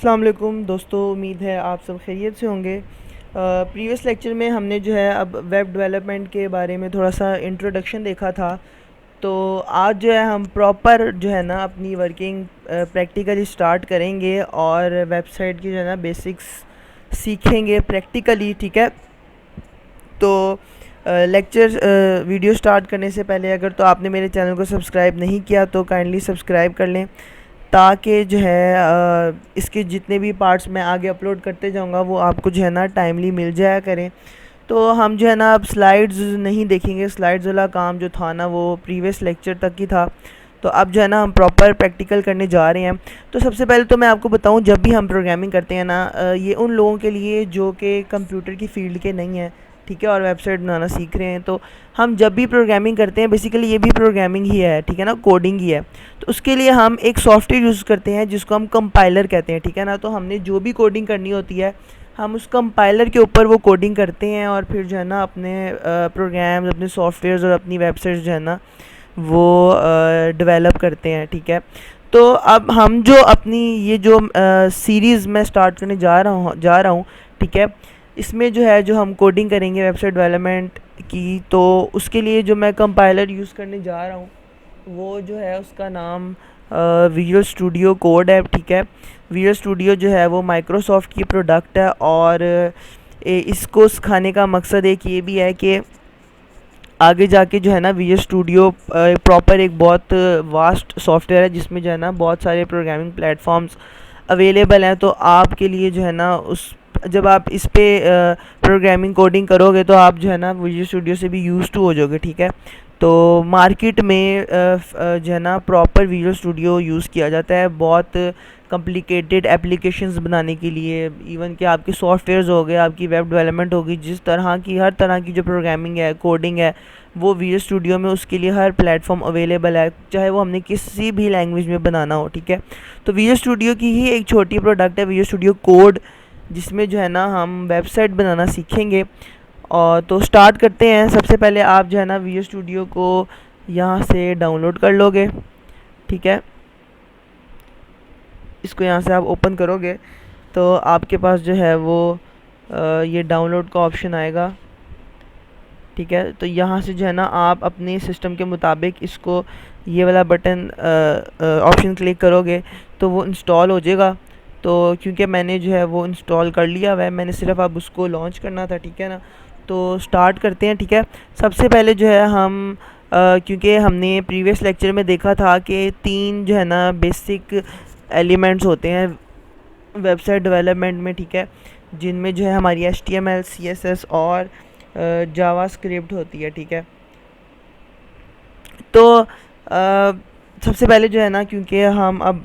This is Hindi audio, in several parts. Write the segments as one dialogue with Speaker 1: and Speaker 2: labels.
Speaker 1: अस्सलाम वालेकुम दोस्तों, उम्मीद है आप सब खैरियत से होंगे। प्रीवियस लेक्चर में हमने जो है अब वेब डेवलपमेंट के बारे में थोड़ा सा इंट्रोडक्शन देखा था। तो आज जो है हम प्रॉपर जो है ना अपनी वर्किंग प्रैक्टिकली स्टार्ट करेंगे और वेबसाइट की जो है ना बेसिक्स सीखेंगे प्रैक्टिकली। ठीक है, तो लेक्चर वीडियो स्टार्ट करने से पहले अगर तो आपने मेरे चैनल को सब्सक्राइब नहीं किया तो काइंडली सब्सक्राइब कर लें, ताकि जो है इसके जितने भी पार्ट्स मैं आगे अपलोड करते जाऊंगा वो आपको जो है ना टाइमली मिल जाया करें। तो हम जो है ना अब स्लाइड्स नहीं देखेंगे, स्लाइड्स वाला काम जो था ना वो प्रीवियस लेक्चर तक ही था। तो अब जो है ना हम प्रॉपर प्रैक्टिकल करने जा रहे हैं। तो सबसे पहले तो मैं आपको बताऊं, जब भी हम प्रोग्रामिंग करते हैं ना, ये उन लोगों के लिए जो कि कंप्यूटर की फ़ील्ड के नहीं हैं, ठीक है, और वेबसाइट बनाना सीख रहे हैं। तो हम जब भी प्रोग्रामिंग करते हैं बेसिकली ये भी प्रोग्रामिंग ही है, ठीक है ना, कोडिंग ही है। तो उसके लिए हम एक सॉफ्टवेयर यूज़ करते हैं जिसको हम कंपाइलर कहते हैं, ठीक है ना। तो हमने जो भी कोडिंग करनी होती है हम उस कंपाइलर के ऊपर वो कोडिंग करते हैं और फिर जो है ना अपने प्रोग्राम्स, अपने सॉफ्टवेयर्स और अपनी वेबसाइट्स जो है ना वो डेवलप करते हैं, ठीक है। तो अब हम जो अपनी ये जो सीरीज़ मैं स्टार्ट करने जा रहा हूँ, ठीक है, इसमें जो है जो हम कोडिंग करेंगे वेबसाइट डेवलपमेंट की, तो उसके लिए जो मैं कंपाइलर यूज़ करने जा रहा हूँ वो जो है उसका नाम विजुअल स्टूडियो कोड है, ठीक है। विजुअल स्टूडियो जो है वो माइक्रोसॉफ्ट की प्रोडक्ट है और इसको सिखाने का मकसद एक ये भी है कि आगे जाके जो है ना विजुअल स्टूडियो प्रॉपर एक बहुत वास्ट सॉफ्टवेयर है जिसमें जो है ना बहुत सारे प्रोग्रामिंग प्लेटफॉर्म्स अवेलेबल हैं। तो आपके लिए जो है ना उस जब आप इस पे प्रोग्रामिंग कोडिंग करोगे तो आप जो है ना विजुअल स्टूडियो से भी यूज़ टू हो जाओगे, ठीक है। तो मार्केट में जो है ना प्रॉपर विजुअल स्टूडियो यूज़ किया जाता है बहुत कॉम्प्लिकेटेड एप्लीकेशंस बनाने के लिए। इवन कि आपके सॉफ्टवेयर्स हो गए, आपकी वेब डेवलपमेंट होगी, जिस तरह की हर तरह की जो प्रोग्रामिंग है, कोडिंग है, वो विजुअल स्टूडियो में उसके लिए हर प्लेटफॉर्म अवेलेबल है, चाहे वो हमने किसी भी लैंग्वेज में बनाना हो, ठीक है। तो विजुअल स्टूडियो की ही एक छोटी प्रोडक्ट है विजुअल स्टूडियो कोड, जिसमें जो है ना हम वेबसाइट बनाना सीखेंगे। और तो स्टार्ट करते हैं। सबसे पहले आप जो है ना विजुअल स्टूडियो को यहाँ से डाउनलोड कर लोगे, ठीक है। इसको यहाँ से आप ओपन करोगे तो आपके पास जो है वो ये डाउनलोड का ऑप्शन आएगा, ठीक है। तो यहाँ से जो है ना आप अपने सिस्टम के मुताबिक इसको ये वाला बटन ऑप्शन क्लिक करोगे तो वो इंस्टॉल हो जाएगा। तो क्योंकि मैंने जो है वो इंस्टॉल कर लिया हुआ है, मैंने सिर्फ अब उसको लॉन्च करना था, ठीक है ना। तो स्टार्ट करते हैं, ठीक है। सबसे पहले जो है हम क्योंकि हमने प्रीवियस लेक्चर में देखा था कि 3 जो है ना बेसिक एलिमेंट्स होते हैं वेबसाइट डेवलपमेंट में, ठीक है, जिनमें जो है हमारी HTML, CSS और जावास्क्रिप्ट होती है, ठीक है। तो सबसे पहले जो है ना, क्योंकि हम अब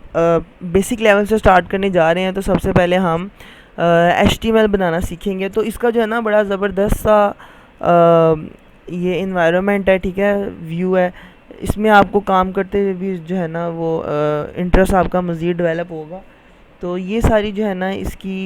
Speaker 1: बेसिक लेवल से स्टार्ट करने जा रहे हैं, तो सबसे पहले हम HTML बनाना सीखेंगे। तो इसका जो है ना बड़ा ज़बरदस्त सा ये इन्वायरमेंट है, ठीक है, व्यू है। इसमें आपको काम करते हुए भी जो है ना वो इंटरेस्ट आपका मज़ीद डेवलप होगा। तो ये सारी जो है ना इसकी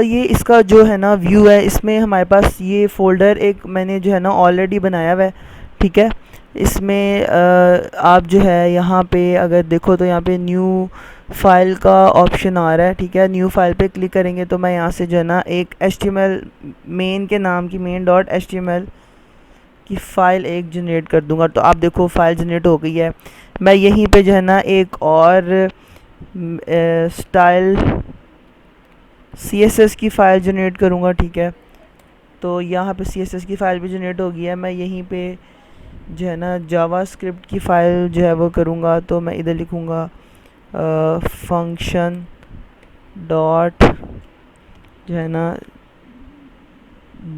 Speaker 1: ये इसका जो है ना व्यू है, इसमें हमारे पास ये फ़ोल्डर एक मैंने जो है ना ऑलरेडी बनाया हुआ है, ठीक है। इसमें आप जो है यहाँ पे अगर देखो तो यहाँ पे न्यू फाइल का ऑप्शन आ रहा है, ठीक है। न्यू फाइल पे क्लिक करेंगे तो मैं यहाँ से जो है ना एक HTML मेन के नाम की main.html की फ़ाइल एक जनरेट कर दूंगा। तो आप देखो फ़ाइल जनरेट हो गई है। मैं यहीं पे जो है ना एक और स्टाइल CSS की फ़ाइल जनरेट करूँगा, ठीक है। तो यहाँ पे CSS की फ़ाइल भी जनरेट हो गई है। मैं यहीं पे जो है ना जावास्क्रिप्ट की फ़ाइल जो है वो करूँगा। तो मैं इधर लिखूँगा फंक्शन डॉट जो है ना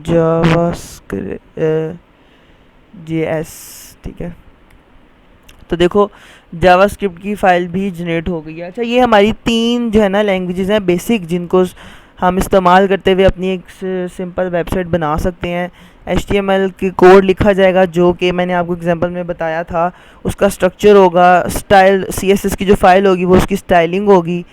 Speaker 1: जावास्क्रिप्ट JS, ठीक है। तो देखो जावास्क्रिप्ट की फ़ाइल भी जनरेट हो गई है। अच्छा, ये हमारी 3 जो है ना लैंग्वेजेस हैं बेसिक, जिनको हम इस्तेमाल करते हुए अपनी एक सिंपल वेबसाइट बना सकते हैं। HTML की कोड लिखा जाएगा जो कि मैंने आपको एग्जांपल में बताया था, उसका स्ट्रक्चर होगा। स्टाइल CSS की जो फ़ाइल होगी वो उसकी स्टाइलिंग होगी,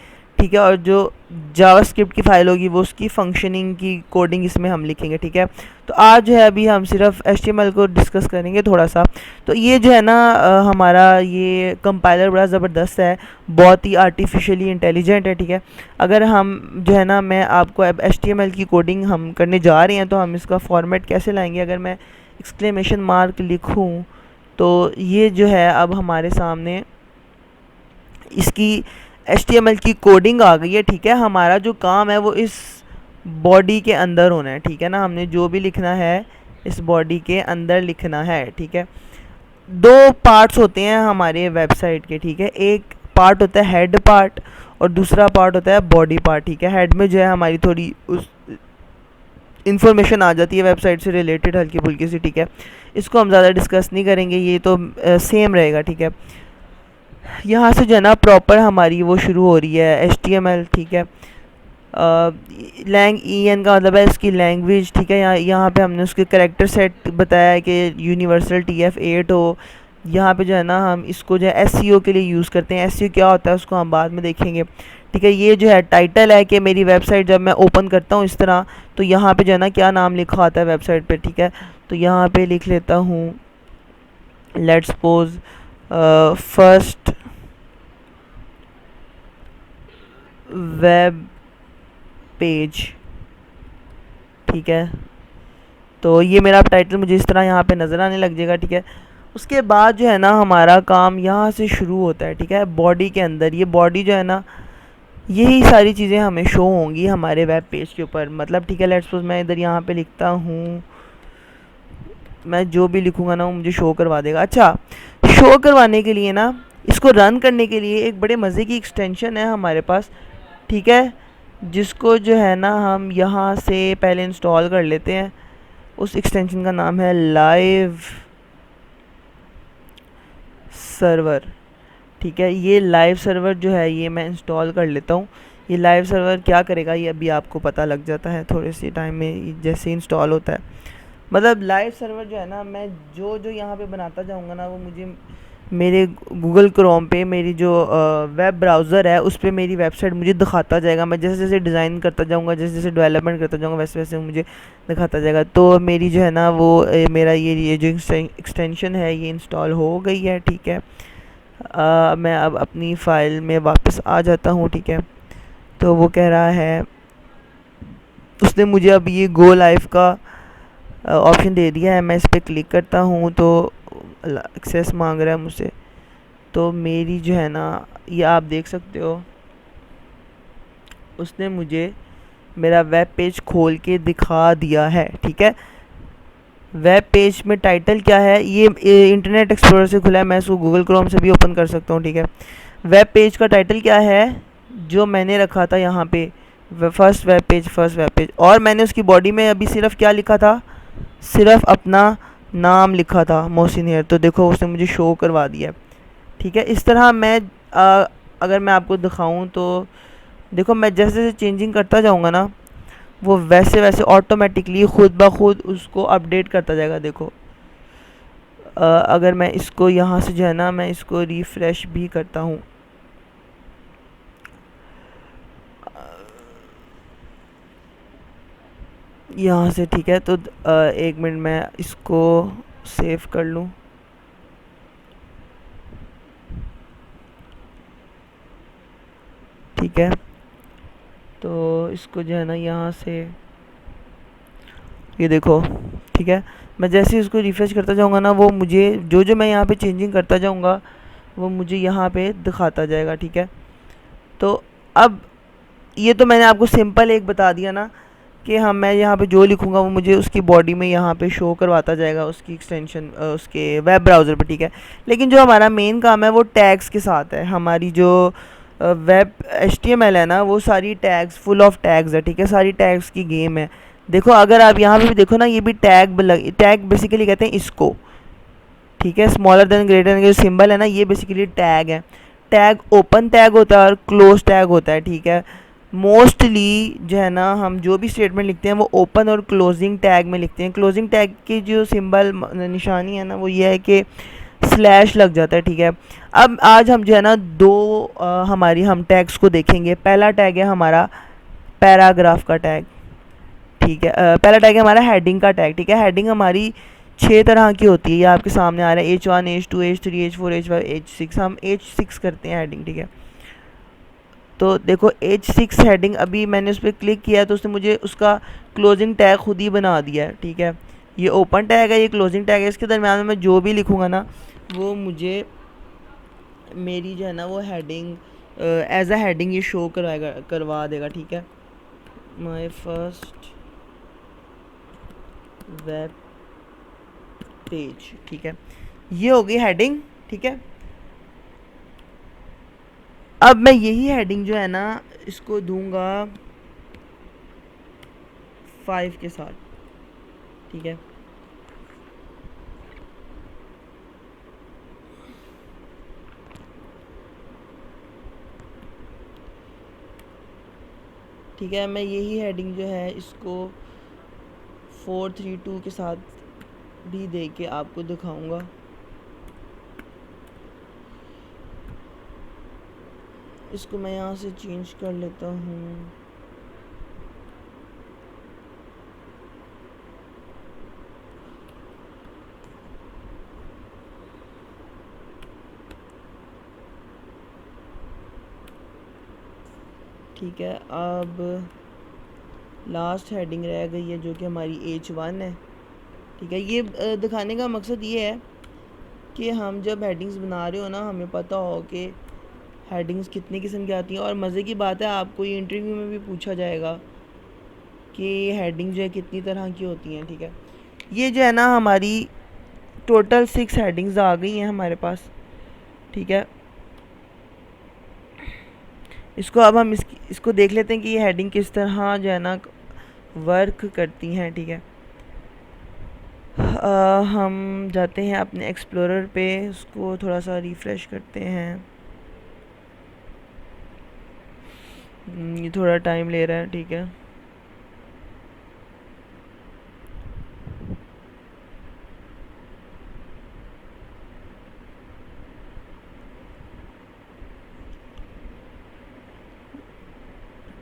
Speaker 1: ठीक है, और जो जावास्क्रिप्ट की फ़ाइल होगी वो उसकी फंक्शनिंग की कोडिंग इसमें हम लिखेंगे, ठीक है। तो आज जो है अभी हम सिर्फ HTML को डिस्कस करेंगे थोड़ा सा। तो ये जो है ना हमारा ये कंपाइलर बड़ा ज़बरदस्त है, बहुत ही आर्टिफिशियली इंटेलिजेंट है, ठीक है। अगर हम जो है ना, मैं आपको अब HTML की कोडिंग हम करने जा रहे हैं, तो हम इसका फॉर्मेट कैसे लाएंगे। अगर मैं एक्सक्लेमेशन मार्क लिखूँ तो ये जो है अब हमारे सामने इसकी HTML की कोडिंग आ गई है, ठीक है। हमारा जो काम है वो इस बॉडी के अंदर होना है, ठीक है ना। हमने जो भी लिखना है इस बॉडी के अंदर लिखना है, ठीक है। दो पार्ट्स होते हैं हमारे वेबसाइट के, ठीक है। एक पार्ट होता है हेड पार्ट और दूसरा पार्ट होता है बॉडी पार्ट, ठीक है। हेड में जो है हमारी थोड़ी उस इन्फॉर्मेशन आ जाती है वेबसाइट से रिलेटेड हल्की फुल्की सी, ठीक है। इसको हम ज़्यादा डिस्कस नहीं करेंगे, ये तो सेम रहेगा, ठीक है। यहाँ से जो है ना प्रॉपर हमारी वो शुरू हो रही है HTML, ठीक है। EN का मतलब है इसकी लैंग्वेज, ठीक है। यहाँ पे हमने उसके करेक्टर सेट बताया है कि यूनिवर्सल TF8 हो। यहाँ पे जो है ना हम इसको जो है SEO के लिए यूज़ करते हैं। SEO क्या होता है उसको हम बाद में देखेंगे, ठीक है। ये जो है टाइटल है कि मेरी वेबसाइट जब मैं ओपन करता हूँ इस तरह, तो यहाँ पे जो है ना क्या नाम लिखा आता है वेबसाइट पे, ठीक है। तो यहाँ पे लिख लेता हूँ let's suppose first web page, ठीक है। तो ये मेरा टाइटल मुझे इस तरह यहाँ पे नज़र आने लग जाएगा, ठीक है। उसके बाद जो है ना हमारा काम यहाँ से शुरू होता है, ठीक है। बॉडी के अंदर ये बॉडी जो है ना, यही सारी चीज़ें हमें शो होंगी हमारे वेब पेज के ऊपर, मतलब, ठीक है। लेट्स सपोज मैं इधर यहाँ पे लिखता हूँ, मैं जो भी लिखूँगा ना वो मुझे शो करवा देगा। अच्छा, शो करवाने के लिए ना, इसको रन करने के लिए एक बड़े मज़े की एक्सटेंशन है हमारे पास, ठीक है, जिसको जो है ना हम यहाँ से पहले इंस्टॉल कर लेते हैं। उस एक्सटेंशन का नाम है लाइव सर्वर, ठीक है। ये लाइव सर्वर जो है ये मैं इंस्टॉल कर लेता हूँ। ये लाइव सर्वर क्या करेगा ये अभी आपको पता लग जाता है थोड़े से टाइम में जैसे इंस्टॉल होता है। मतलब लाइव सर्वर जो है ना, मैं जो जो यहाँ पे बनाता जाऊँगा ना वो मुझे मेरे गूगल क्रोम पे मेरी जो वेब ब्राउज़र है उस पर मेरी वेबसाइट मुझे दिखाता जाएगा। मैं जैसे जैसे डिज़ाइन करता जाऊँगा, जैसे जैसे डेवलपमेंट करता जाऊँगा, वैसे वैसे मुझे दिखाता जाएगा। तो मेरी जो है ना वो मेरा ये जो एक्सटेंशन है ये इंस्टॉल हो गई है, ठीक है। मैं अब अपनी फ़ाइल में वापस आ जाता हूँ, ठीक है। तो वो कह रहा है, उसने मुझे अब ये गो लाइव का ऑप्शन दे दिया है। मैं इस पर क्लिक करता हूँ तो एक्सेस मांग रहा है मुझसे। तो मेरी जो है ना ये आप देख सकते हो, उसने मुझे मेरा वेब पेज खोल के दिखा दिया है, ठीक है। वेब पेज में टाइटल क्या है, ये इंटरनेट एक्सप्लोरर से खुला है, मैं इसको गूगल क्रोम से भी ओपन कर सकता हूँ, ठीक है। वेब पेज का टाइटल क्या है जो मैंने रखा था यहाँ पे, फर्स्ट वेब पेज, और मैंने उसकी बॉडी में अभी सिर्फ क्या लिखा था, सिर्फ अपना नाम लिखा था, मोहसिन हेयर। तो देखो उसने मुझे शो करवा दिया, ठीक है। इस तरह मैं अगर मैं आपको दिखाऊं तो देखो मैं जैसे जैसे चेंजिंग करता जाऊंगा ना वो वैसे वैसे ऑटोमेटिकली खुद ब खुद उसको अपडेट करता जाएगा। देखो अगर मैं इसको यहाँ से जो है ना मैं इसको रिफ़्रेश भी करता हूँ, यहाँ से, ठीक है। तो एक मिनट मैं इसको सेव कर लूँ, ठीक है। तो इसको जो है ना यहाँ से ये देखो, ठीक है। मैं जैसे ही इसको रिफ़्रेश करता जाऊँगा ना वो मुझे जो जो मैं यहाँ पे चेंजिंग करता जाऊँगा वो मुझे यहाँ पे दिखाता जाएगा, ठीक है। तो अब ये तो मैंने आपको सिंपल एक बता दिया ना कि हम मैं यहाँ पे जो लिखूँगा वो मुझे उसकी बॉडी में यहाँ पे शो करवाता जाएगा उसकी एक्सटेंशन उसके वेब ब्राउज़र पे, ठीक है। लेकिन जो हमारा मेन काम है वो टैग्स के साथ है। हमारी जो वेब HTML है ना वो सारी टैग्स, फुल ऑफ टैग्स है, ठीक है। सारी टैग्स की गेम है। देखो अगर आप यहाँ पे भी देखो ना ये भी टैग बेसिकली कहते हैं इसको, ठीक है। स्मॉलर देन ग्रेटर देन जो सिंबल है ना ये बेसिकली टैग है। टैग ओपन टैग होता है और क्लोज टैग होता है, ठीक है। मोस्टली जो है ना हम जो भी स्टेटमेंट लिखते हैं वो ओपन और क्लोजिंग टैग में लिखते हैं। क्लोजिंग टैग की जो सिंबल निशानी है ना वो ये है कि स्लैश लग जाता है, ठीक है। अब आज हम जो है ना हम टैग्स को देखेंगे। पहला टैग है हमारा पैराग्राफ का टैग, ठीक है। पहला टैग है हमारा हेडिंग का टैग, ठीक है। हेडिंग हमारी 6 तरह की होती है, ये आपके सामने आ रहा है H1 H2 H3 H4 H5 H6। हम H6 करते हैं हेडिंग, ठीक है। तो देखो H6 हेडिंग, अभी मैंने उस पर क्लिक किया तो उसने मुझे उसका क्लोजिंग टैग खुद ही बना दिया है, ठीक है। ये ओपन टैग है, ये क्लोजिंग टैग है। इसके दरम्यान में मैं जो भी लिखूँगा ना वो मुझे मेरी जो है ना वो हेडिंग एज अ हेडिंग ये शो करवा देगा, ठीक है। माय फर्स्ट वेब पेज, ठीक है। ये हो गई हेडिंग, ठीक है। अब मैं यही हेडिंग जो है ना इसको दूंगा 5 के साथ, ठीक है। ठीक है, मैं यही हेडिंग जो है इसको 432 के साथ भी दे के आपको दिखाऊंगा। इसको मैं यहाँ से चेंज कर लेता हूँ। ठीक है, अब लास्ट हेडिंग रह गई है जो कि हमारी H1 है, ठीक है। ये दिखाने का मकसद ये है कि हम जब हेडिंग्स बना रहे हो ना हमें पता हो कि हेडिंग्स कितनी किस्म की आती हैं। और मज़े की बात है, आपको ये इंटरव्यू में भी पूछा जाएगा कि हेडिंग जो है कितनी तरह की होती हैं, ठीक है। ये जो है ना हमारी टोटल 6 हेडिंग्स आ गई हैं हमारे पास, ठीक है। इसको अब हम इसको देख लेते हैं कि ये हेडिंग किस तरह जो है ना वर्क करती हैं, ठीक है। हम जाते हैं अपने एक्सप्लोरर पे, उसको थोड़ा सा रिफ़्रेश करते हैं। ये थोड़ा टाइम ले रहा है, ठीक है।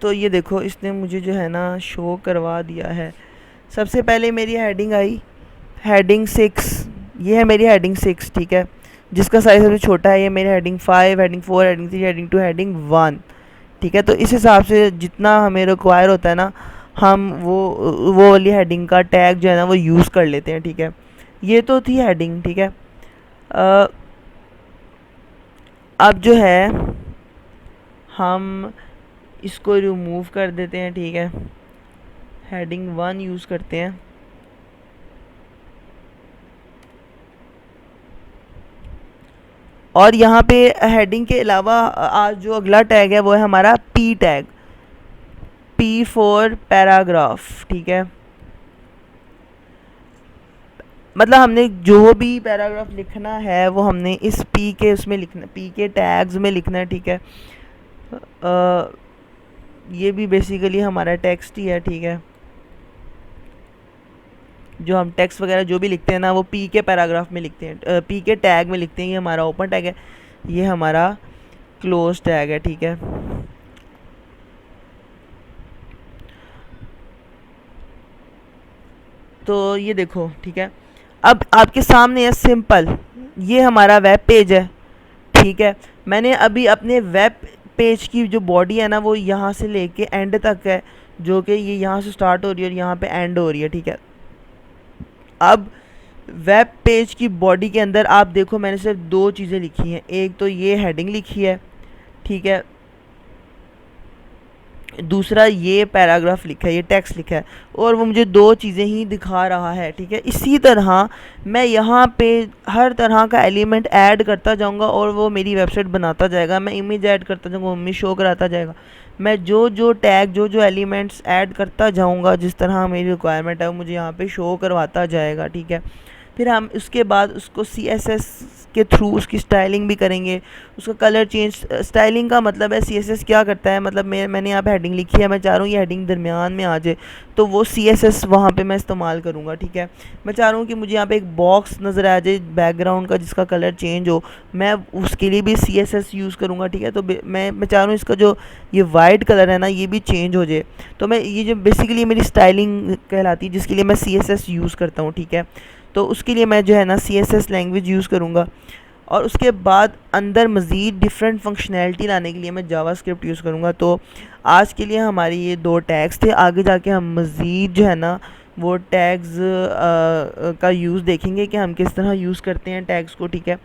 Speaker 1: तो ये देखो इसने मुझे जो है ना शो करवा दिया है। सबसे पहले मेरी हेडिंग आई हेडिंग 6, ये है मेरी हेडिंग 6, ठीक है, जिसका साइज़ सबसे छोटा है। ये मेरी heading 5, heading 4, heading 3, heading 2, heading 1, ठीक है। तो इस हिसाब से जितना हमें रिक्वायर होता है ना हम वो वाली हेडिंग का टैग जो है ना वो यूज़ कर लेते हैं, ठीक है। ये तो थी हेडिंग, ठीक है। अब जो है हम इसको रिमूव कर देते हैं, ठीक है। हेडिंग 1 यूज़ करते हैं। और यहाँ पे हेडिंग के अलावा आज जो अगला टैग है वो है हमारा P tag, P for paragraph, ठीक है। मतलब हमने जो भी पैराग्राफ लिखना है वो हमने इस P के उसमें लिखना, P के टैग्स में लिखना है, ठीक है। ये भी बेसिकली हमारा टेक्स्ट ही है, ठीक है। जो हम टेक्स्ट वगैरह जो भी लिखते हैं ना वो P के पैराग्राफ में लिखते हैं, P के टैग में लिखते हैं। ये हमारा ओपन टैग है, ये हमारा क्लोज टैग है, ठीक है। तो ये देखो, ठीक है। अब आपके सामने है सिंपल, ये हमारा वेब पेज है, ठीक है। मैंने अभी अपने वेब पेज की जो बॉडी है ना वो यहाँ से लेके एंड तक है, जो कि ये यहाँ से स्टार्ट हो रही है और यहाँ पे एंड हो रही है, ठीक है। अब वेब पेज की बॉडी के अंदर आप देखो मैंने सिर्फ 2 चीज़ें लिखी हैं। एक तो ये हेडिंग लिखी है, ठीक है। दूसरा ये पैराग्राफ लिखा है, ये टेक्स्ट लिखा है, और वो मुझे 2 चीज़ें ही दिखा रहा है, ठीक है। इसी तरह मैं यहाँ पे हर तरह का एलिमेंट ऐड करता जाऊँगा और वो मेरी वेबसाइट बनाता जाएगा। मैं इमेज ऐड करता जाऊँगा, मम्मी शो कराता जाएगा। मैं जो टैग जो एलिमेंट्स ऐड करता जाऊँगा जिस तरह मेरी रिक्वायरमेंट है वो मुझे यहाँ पे शो करवाता जाएगा, ठीक है। फिर हम उसके बाद उसको CSS के थ्रू उसकी स्टाइलिंग भी करेंगे, उसका कलर चेंज। स्टाइलिंग का मतलब है CSS क्या करता है, मतलब मैंने यहाँ पे हेडिंग लिखी है, मैं चाह रहा हूँ ये हेडिंग दरमियान में आ जाए, तो वो CSS वहाँ पे मैं इस्तेमाल करूँगा, ठीक है। मैं चाह रहा हूँ कि मुझे यहाँ पे एक बॉक्स नज़र आ जाए बैकग्राउंड का जिसका कलर चेंज हो, मैं उसके लिए भी CSS यूज़ करूँगा, ठीक है। तो मैं चाह रहा हूँ इसका जो ये वाइट कलर है ना ये भी चेंज हो जाए, तो मैं ये जो बेसिकली मेरी स्टाइलिंग कहलाती है जिसके लिए मैं CSS यूज़ करता हूँ, ठीक है। तो उसके लिए मैं जो है ना CSS लैंग्वेज यूज़ करूँगा। और उसके बाद अंदर मज़ीद डिफरेंट फंक्शनैलिटी लाने के लिए मैं जावास्क्रिप्ट यूज़ करूँगा। तो आज के लिए हमारी ये 2 टैग्स थे, आगे जाके हम मज़ीद जो है ना वो टैग्स का यूज़ देखेंगे कि हम किस तरह यूज़ करते हैं टैग्स को, ठीक है।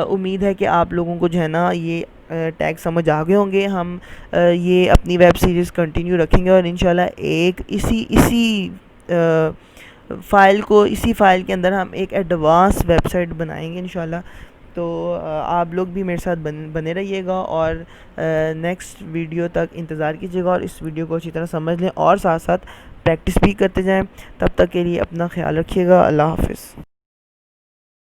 Speaker 1: उम्मीद है कि आप लोगों को जो है ना ये टैग समझ आ गए होंगे। हम ये अपनी वेब सीरीज़ कंटिन्यू रखेंगे और इंशाल्लाह एक इसी इसी फ़ाइल के अंदर हम एक एडवांस वेबसाइट बनाएंगे इंशाल्लाह। तो आप लोग भी मेरे साथ बने रहिएगा और नेक्स्ट वीडियो तक इंतज़ार कीजिएगा और इस वीडियो को अच्छी तरह समझ लें और साथ साथ प्रैक्टिस भी करते जाएं। तब तक के लिए अपना ख्याल रखिएगा। अल्लाह हाफ़िज़।